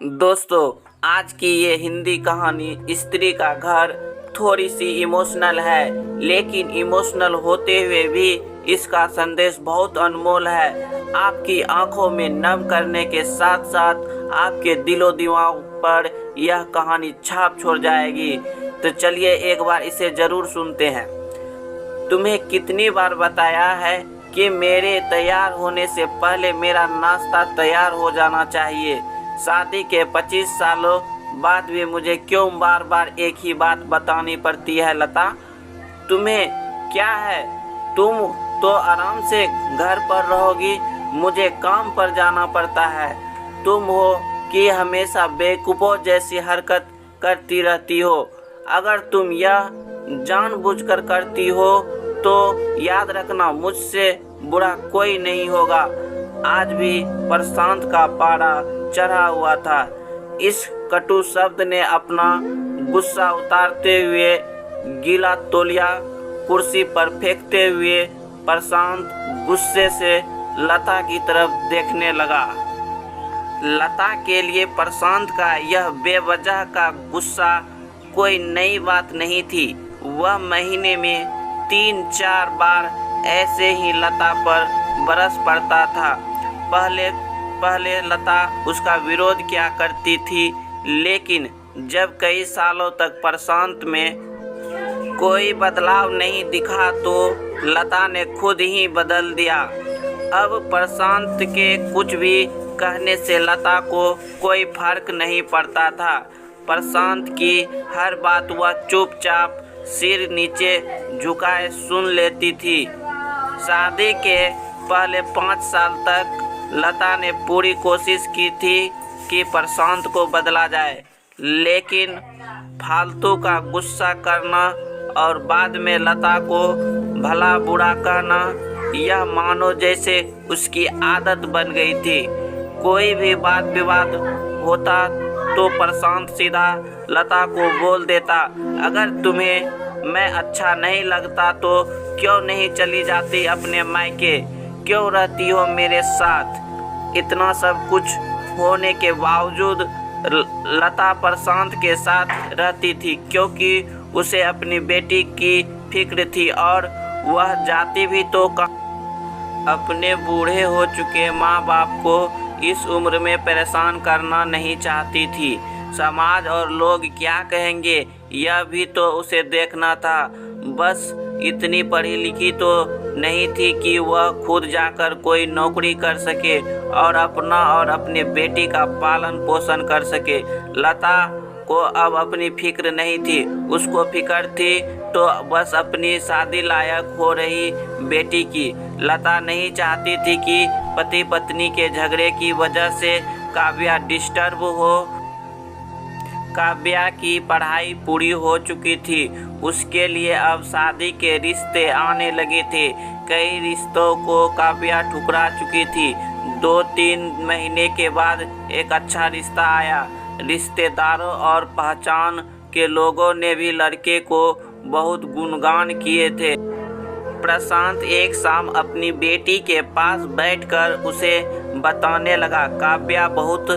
दोस्तों, आज की ये हिंदी कहानी स्त्री का घर थोड़ी सी इमोशनल है, लेकिन इमोशनल होते हुए भी इसका संदेश बहुत अनमोल है। आपकी आंखों में नम करने के साथ साथ आपके दिलो दिमाग पर यह कहानी छाप छोड़ जाएगी। तो चलिए एक बार इसे ज़रूर सुनते हैं। तुम्हें कितनी बार बताया है कि मेरे तैयार होने से पहले मेरा नाश्ता तैयार हो जाना चाहिए। शादी के 25 सालों बाद भी मुझे क्यों बार बार एक ही बात बतानी पड़ती है लता? तुम्हें क्या है? तुम तो आराम से घर पर रहोगी, मुझे काम पर जाना पड़ता है। तुम हो कि हमेशा बेवकूफ़ों जैसी हरकत करती रहती हो। अगर तुम यह जानबूझकर करती हो तो याद रखना, मुझसे बुरा कोई नहीं होगा। आज भी प्रशांत का पारा चढ़ा हुआ था। इस कटु शब्द ने अपना गुस्सा उतारते हुए गीला तौलिया कुर्सी पर फेंकते हुए प्रशांत गुस्से से लता की तरफ देखने लगा। लता के लिए प्रशांत का यह बेवजह का गुस्सा कोई नई बात नहीं थी। वह महीने में 3-4 बार ऐसे ही लता पर बरस पड़ता था। पहले लता उसका विरोध किया करती थी, लेकिन जब कई सालों तक प्रशांत में कोई बदलाव नहीं दिखा तो लता ने खुद ही बदल दिया। अब प्रशांत के कुछ भी कहने से लता को कोई फर्क नहीं पड़ता था। प्रशांत की हर बात वह चुपचाप सिर नीचे झुकाए सुन लेती थी। शादी के पहले 5 साल तक लता ने पूरी कोशिश की थी कि प्रशांत को बदला जाए, लेकिन फालतू का गुस्सा करना और बाद में लता को भला बुरा कहना, यह मानो जैसे उसकी आदत बन गई थी। कोई भी बात विवाद होता तो प्रशांत सीधा लता को बोल देता, अगर तुम्हें मैं अच्छा नहीं लगता तो क्यों नहीं चली जाती अपने मायके, क्यों रहती हो मेरे साथ? इतना सब कुछ होने के बावजूद लता प्रशांत के साथ रहती थी, क्योंकि उसे अपनी बेटी की फिक्र थी और वह जाती भी तो अपने बूढ़े हो चुके माँ बाप को इस उम्र में परेशान करना नहीं चाहती थी। समाज और लोग क्या कहेंगे, यह भी तो उसे देखना था। बस इतनी पढ़ी लिखी तो नहीं थी कि वह खुद जाकर कोई नौकरी कर सके और अपना और अपने बेटी का पालन पोषण कर सके। लता को अब अपनी फिक्र नहीं थी, उसको फिक्र थी तो बस अपनी शादी लायक हो रही बेटी की। लता नहीं चाहती थी कि पति पत्नी के झगड़े की वजह से काव्या डिस्टर्ब हो। काव्या की पढ़ाई पूरी हो चुकी थी, उसके लिए अब शादी के रिश्ते आने लगे थे। कई रिश्तों को काव्या ठुकरा चुकी थी। 2-3 महीने के बाद एक अच्छा रिश्ता आया। रिश्तेदारों और पहचान के लोगों ने भी लड़के को बहुत गुणगान किए थे। प्रशांत एक शाम अपनी बेटी के पास बैठकर उसे बताने लगा, काव्या बहुत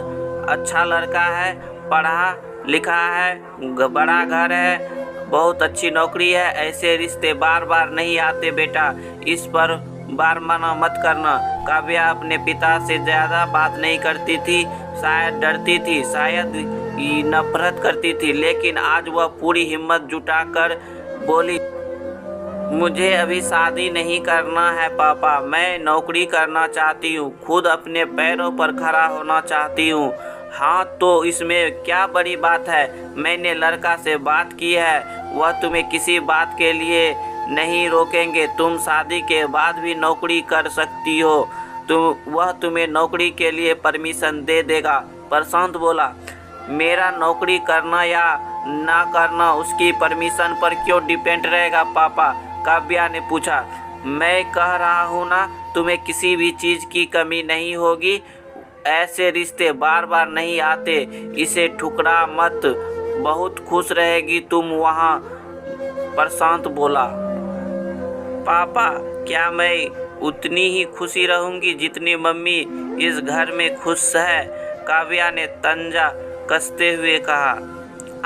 अच्छा लड़का है, पढ़ा लिखा है, बड़ा घर है, बहुत अच्छी नौकरी है। ऐसे रिश्ते बार बार नहीं आते बेटा, इस पर बार मना मत करना। काव्या अपने पिता से ज़्यादा बात नहीं करती थी, शायद डरती थी, शायद नफरत करती थी, लेकिन आज वह पूरी हिम्मत जुटाकर बोली, मुझे अभी शादी नहीं करना है पापा, मैं नौकरी करना चाहती हूँ, खुद अपने पैरों पर खड़ा होना चाहती हूँ। हाँ तो इसमें क्या बड़ी बात है, मैंने लड़का से बात की है, वह तुम्हें किसी बात के लिए नहीं रोकेंगे। तुम शादी के बाद भी नौकरी कर सकती हो, वह तुम्हें नौकरी के लिए परमिशन दे देगा। प्रशांत बोला, मेरा नौकरी करना या ना करना उसकी परमिशन पर क्यों डिपेंड रहेगा पापा? काव्या ने पूछा। मैं कह रहा हूँ ना, तुम्हें किसी भी चीज़ की कमी नहीं होगी। ऐसे रिश्ते बार बार नहीं आते, इसे ठुकरा मत, बहुत खुश रहेगी तुम वहाँ। प्रशांत बोला, पापा क्या मैं उतनी ही खुशी रहूँगी जितनी मम्मी इस घर में खुश है? काव्या ने तंजा कसते हुए कहा।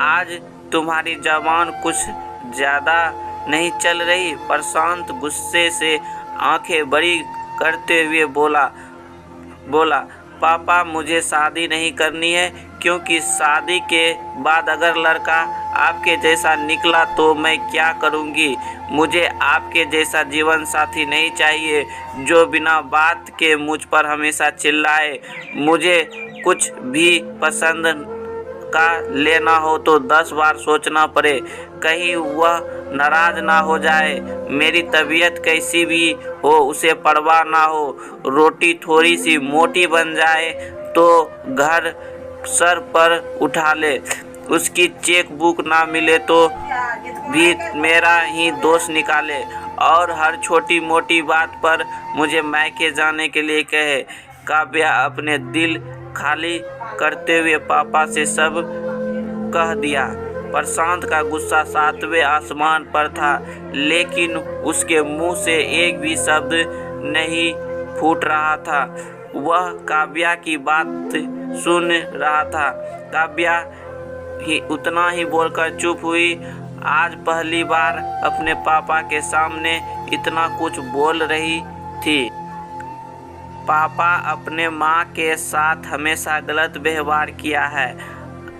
आज तुम्हारी जबान कुछ ज़्यादा नहीं चल रही? प्रशांत गुस्से से आंखें बड़ी करते हुए बोला, पापा मुझे शादी नहीं करनी है, क्योंकि शादी के बाद अगर लड़का आपके जैसा निकला तो मैं क्या करूँगी। मुझे आपके जैसा जीवन साथी नहीं चाहिए जो बिना बात के मुझ पर हमेशा चिल्लाए। मुझे कुछ भी पसंद का लेना हो तो 10 बार सोचना पड़े, कहीं वह नाराज ना हो जाए। मेरी तबीयत कैसी भी हो उसे परवाह ना हो। रोटी थोड़ी सी मोटी बन जाए तो घर सर पर उठा ले। उसकी चेक बुक ना मिले तो भी मेरा ही दोष निकाले और हर छोटी मोटी बात पर मुझे मायके जाने के लिए कहे। काव्या अपने दिल खाली करते हुए पापा से सब कह दिया। प्रशांत का गुस्सा 7वें आसमान पर था, लेकिन उसके मुंह से एक भी शब्द नहीं फूट रहा था। वह काव्या की बात सुन रहा था। काव्या ही उतना ही बोलकर चुप हुई। आज पहली बार अपने पापा के सामने इतना कुछ बोल रही थी। पापा, अपने माँ के साथ हमेशा गलत व्यवहार किया है।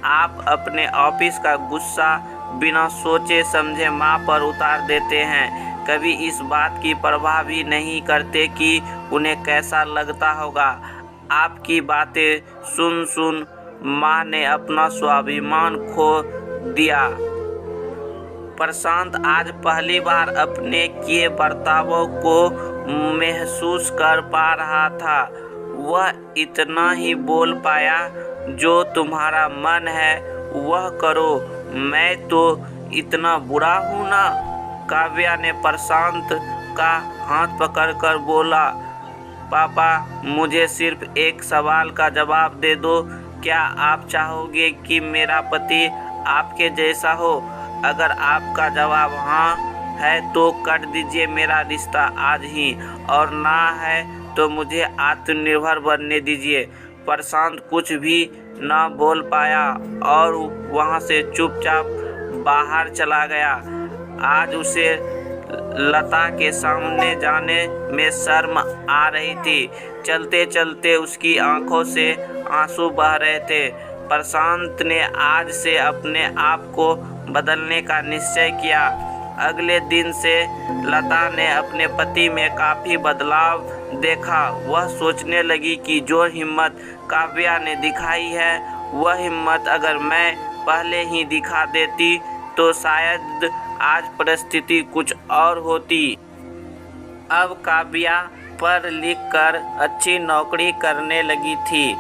आप अपने ऑफिस का गुस्सा बिना सोचे समझे माँ पर उतार देते हैं। कभी इस बात की परवाह भी नहीं करते कि उन्हें कैसा लगता होगा। आपकी बातें सुन सुन माँ ने अपना स्वाभिमान खो दिया। प्रशांत आज पहली बार अपने किए बर्तावों को महसूस कर पा रहा था। वह इतना ही बोल पाया, जो तुम्हारा मन है वह करो, मैं तो इतना बुरा हूँ ना। काव्या ने प्रशांत का हाथ पकड़कर बोला, पापा मुझे सिर्फ एक सवाल का जवाब दे दो। क्या आप चाहोगे कि मेरा पति आपके जैसा हो? अगर आपका जवाब हाँ है तो कर दीजिए मेरा रिश्ता आज ही, और ना है तो मुझे आत्मनिर्भर बनने दीजिए। प्रशांत कुछ भी न बोल पाया और वहाँ से चुपचाप बाहर चला गया। आज उसे लता के सामने जाने में शर्म आ रही थी। चलते चलते उसकी आंखों से आंसू बह रहे थे। प्रशांत ने आज से अपने आप को बदलने का निश्चय किया। अगले दिन से लता ने अपने पति में काफ़ी बदलाव देखा। वह सोचने लगी कि जो हिम्मत काव्या ने दिखाई है, वह हिम्मत अगर मैं पहले ही दिखा देती तो शायद आज परिस्थिति कुछ और होती। अब काव्या पढ़ लिख कर अच्छी नौकरी करने लगी थी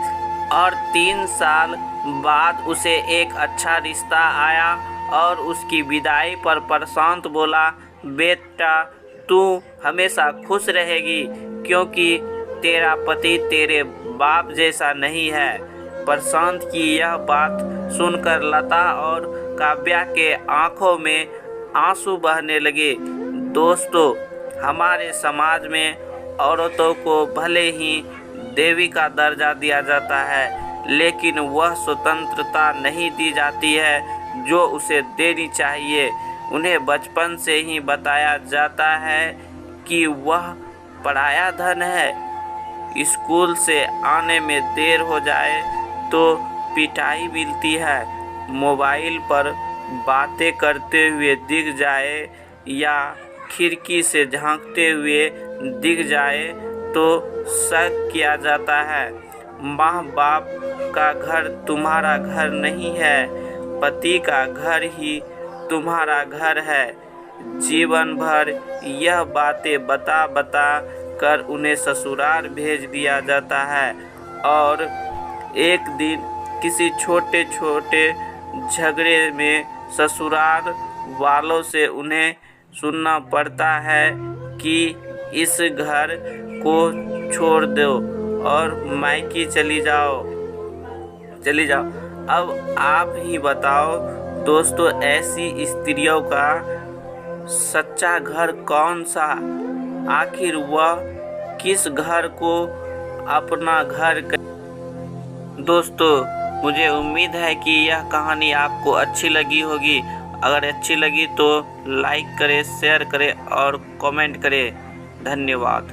और 3 साल बाद उसे एक अच्छा रिश्ता आया और उसकी विदाई पर प्रशांत बोला, बेटा तू हमेशा खुश रहेगी क्योंकि तेरा पति तेरे बाप जैसा नहीं है। प्रशांत की यह बात सुनकर लता और काव्या के आंखों में आंसू बहने लगे। दोस्तों, हमारे समाज में औरतों को भले ही देवी का दर्जा दिया जाता है, लेकिन वह स्वतंत्रता नहीं दी जाती है जो उसे देनी चाहिए। उन्हें बचपन से ही बताया जाता है कि वह पराया धन है। स्कूल से आने में देर हो जाए तो पिटाई मिलती है। मोबाइल पर बातें करते हुए दिख जाए या खिड़की से झांकते हुए दिख जाए तो शक किया जाता है। माँ बाप का घर तुम्हारा घर नहीं है, पति का घर ही तुम्हारा घर है। जीवन भर यह बातें बता बता कर उन्हें ससुराल भेज दिया जाता है और एक दिन किसी छोटे छोटे झगड़े में ससुराल वालों से उन्हें सुनना पड़ता है कि इस घर को छोड़ दो और मायके चली जाओ। अब आप ही बताओ दोस्तों, ऐसी स्त्रियों का सच्चा घर कौन सा? आखिर वह किस घर को अपना घर दोस्तों, मुझे उम्मीद है कि यह कहानी आपको अच्छी लगी होगी। अगर अच्छी लगी तो लाइक करें, शेयर करें और कमेंट करें। धन्यवाद।